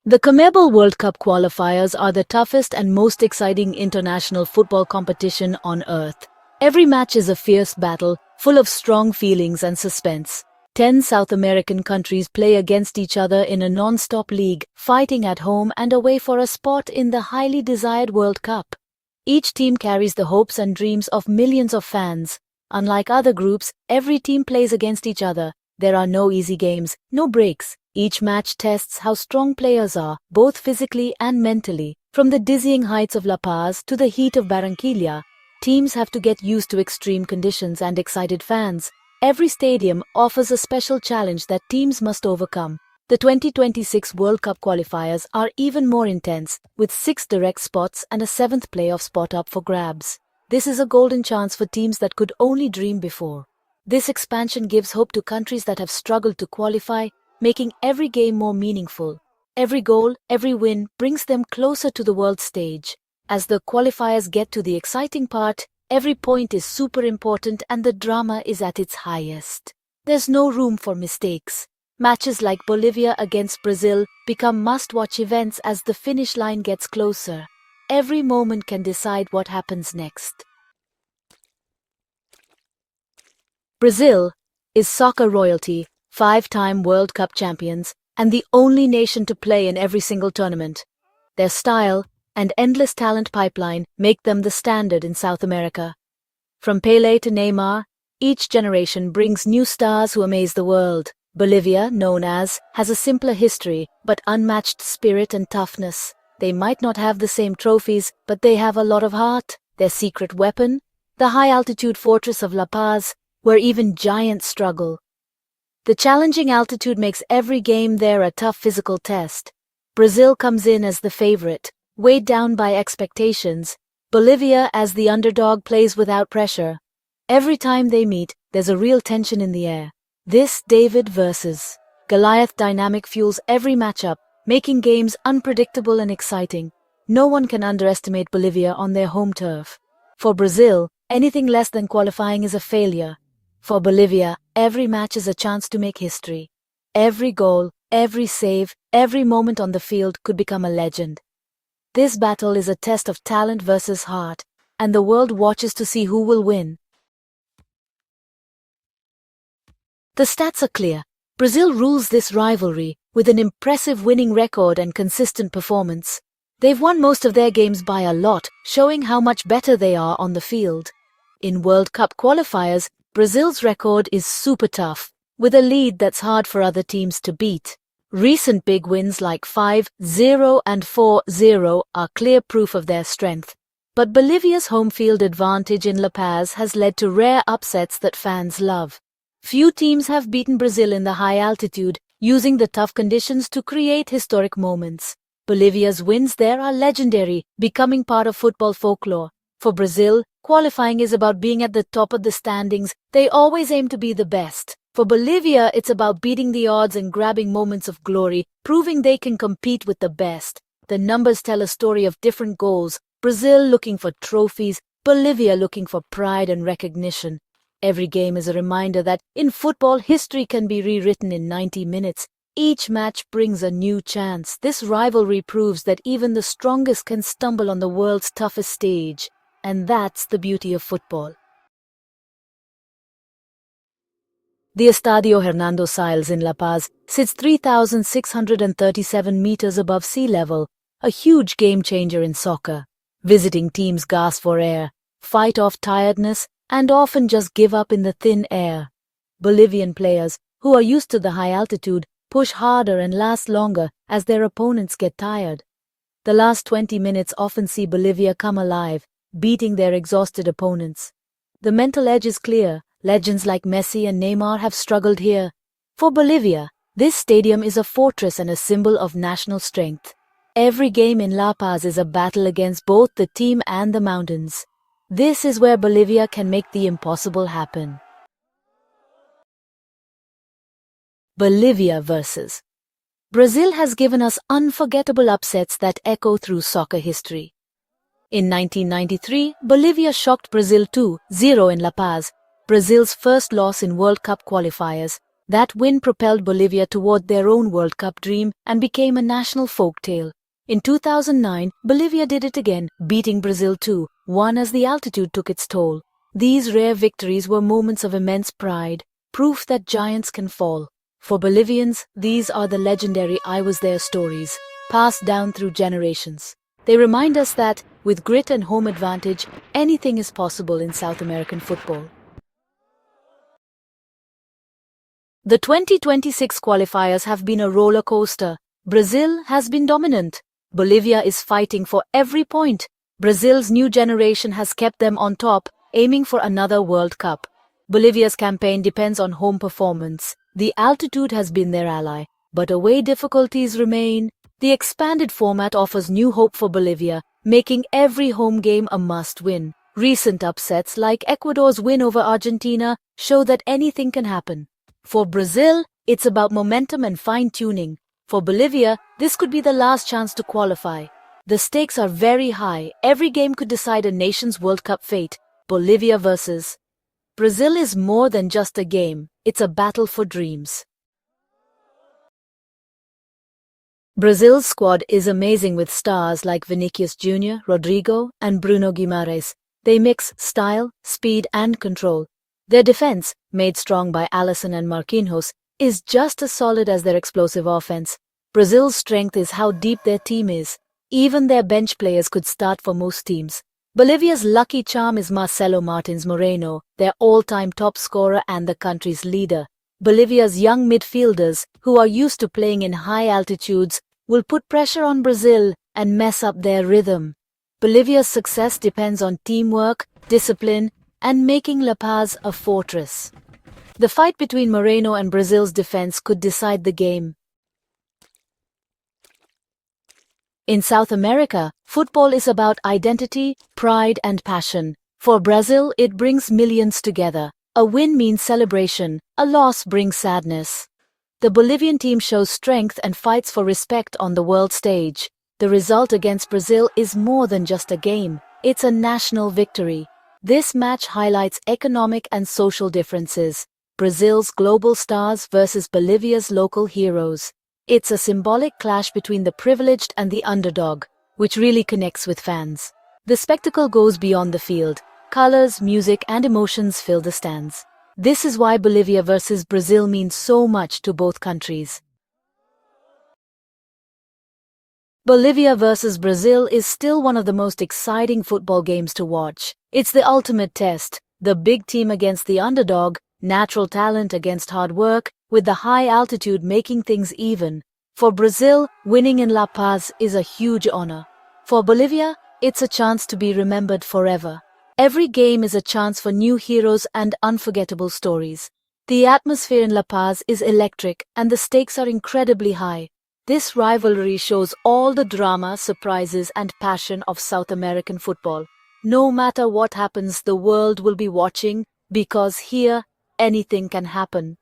The CONMEBOL World Cup Qualifiers are the toughest and most exciting international football competition on earth. Every match is a fierce battle, full of strong feelings and suspense. 10 South American countries play against each other in a non-stop league, fighting at home and away for a spot in the highly desired World Cup. Each team carries the hopes and dreams of millions of fans. Unlike other groups, every team plays against each other. There are no easy games, no breaks. Each match tests how strong players are, both physically and mentally. From the dizzying heights of La Paz to the heat of Barranquilla, teams have to get used to extreme conditions and excited fans. Every stadium offers a special challenge that teams must overcome. The 2026 World Cup qualifiers are even more intense, with 6 direct spots and a 7th playoff spot up for grabs. This is a golden chance for teams that could only dream before. This expansion gives hope to countries that have struggled to qualify, making every game more meaningful. Every goal, every win brings them closer to the world stage. As the qualifiers get to the exciting part, every point is super important and the drama is at its highest. There's no room for mistakes. Matches like Bolivia against Brazil become must-watch events as the finish line gets closer. Every moment can decide what happens next. Brazil is soccer royalty, 5-time World Cup champions, and the only nation to play in every single tournament. Their style and endless talent pipeline make them the standard in South America. From Pelé to Neymar, each generation brings new stars who amaze the world. Bolivia, known as, has a simpler history, but unmatched spirit and toughness. They might not have the same trophies, but they have a lot of heart. Their secret weapon? The high-altitude fortress of La Paz, where even giants struggle. The challenging altitude makes every game there a tough physical test. Brazil comes in as the favorite, weighed down by expectations. Bolivia, as the underdog, plays without pressure. Every time they meet, there's a real tension in the air. This David versus Goliath dynamic fuels every matchup, making games unpredictable and exciting. No one can underestimate Bolivia on their home turf. For Brazil, anything less than qualifying is a failure. For Bolivia, every match is a chance to make history. Every goal, every save, every moment on the field could become a legend. This battle is a test of talent versus heart, and the world watches to see who will win. The stats are clear. Brazil rules this rivalry with an impressive winning record and consistent performance. They've won most of their games by a lot, showing how much better they are on the field. In World Cup qualifiers, Brazil's record is super tough, with a lead that's hard for other teams to beat. Recent big wins like 5-0 and 4-0 are clear proof of their strength. But Bolivia's home field advantage in La Paz has led to rare upsets that fans love. Few teams have beaten Brazil in the high altitude, using the tough conditions to create historic moments. Bolivia's wins there are legendary, becoming part of football folklore. For Brazil, qualifying is about being at the top of the standings. They always aim to be the best. For Bolivia, it's about beating the odds and grabbing moments of glory, proving they can compete with the best. The numbers tell a story of different goals. Brazil looking for trophies, Bolivia looking for pride and recognition. Every game is a reminder that in football, history can be rewritten in 90 minutes. Each match brings a new chance. This rivalry proves that even the strongest can stumble on the world's toughest stage. And that's the beauty of football. The Estadio Hernando Siles in La Paz sits 3,637 meters above sea level, a huge game-changer in soccer. Visiting teams gasp for air, fight off tiredness, and often just give up in the thin air. Bolivian players, who are used to the high altitude, push harder and last longer as their opponents get tired. The last 20 minutes often see Bolivia come alive, beating their exhausted opponents. The mental edge is clear. Legends like Messi and Neymar have struggled here. For Bolivia, this stadium is a fortress and a symbol of national strength. Every game in La Paz is a battle against both the team and the mountains. This is where Bolivia can make the impossible happen. Bolivia versus Brazil has given us unforgettable upsets that echo through soccer history. In 1993, Bolivia shocked Brazil 2-0 in La Paz, Brazil's first loss in World Cup qualifiers. That win propelled Bolivia toward their own World Cup dream and became a national folktale. In 2009, Bolivia did it again, beating Brazil 2-1 as the altitude took its toll. These rare victories were moments of immense pride, proof that giants can fall. For Bolivians, these are the legendary I was there stories, passed down through generations. They remind us that, with grit and home advantage, anything is possible in South American football. The 2026 qualifiers have been a roller coaster. Brazil has been dominant. Bolivia is fighting for every point. Brazil's new generation has kept them on top, aiming for another World Cup. Bolivia's campaign depends on home performance. The altitude has been their ally, but away difficulties remain. The expanded format offers new hope for Bolivia, making every home game a must-win. Recent upsets like Ecuador's win over Argentina show that anything can happen. For Brazil, it's about momentum and fine-tuning. For Bolivia, this could be the last chance to qualify. The stakes are very high. Every game could decide a nation's World Cup fate. Bolivia versus Brazil is more than just a game. It's a battle for dreams. Brazil's squad is amazing with stars like Vinicius Jr., Rodrigo, and Bruno Guimarães. They mix style, speed, and control. Their defense, made strong by Alisson and Marquinhos, is just as solid as their explosive offense. Brazil's strength is how deep their team is. Even their bench players could start for most teams. Bolivia's lucky charm is Marcelo Martins Moreno, their all-time top scorer and the country's leader. Bolivia's young midfielders, who are used to playing in high altitudes, will put pressure on Brazil and mess up their rhythm. Bolivia's success depends on teamwork, discipline, and making La Paz a fortress. The fight between Moreno and Brazil's defense could decide the game. In South America, football is about identity, pride, and passion. For Brazil, it brings millions together. A win means celebration, a loss brings sadness. The Bolivian team shows strength and fights for respect on the world stage. The result against Brazil is more than just a game. It's a national victory. This match highlights economic and social differences. Brazil's global stars versus Bolivia's local heroes. It's a symbolic clash between the privileged and the underdog, which really connects with fans. The spectacle goes beyond the field. Colors, music, and emotions fill the stands. This is why Bolivia versus Brazil means so much to both countries. Bolivia versus Brazil is still one of the most exciting football games to watch. It's the ultimate test. The big team against the underdog, natural talent against hard work, with the high altitude making things even. For Brazil, winning in La Paz is a huge honor. For Bolivia, it's a chance to be remembered forever. Every game is a chance for new heroes and unforgettable stories. The atmosphere in La Paz is electric and the stakes are incredibly high. This rivalry shows all the drama, surprises, and passion of South American football. No matter what happens, the world will be watching because here, anything can happen.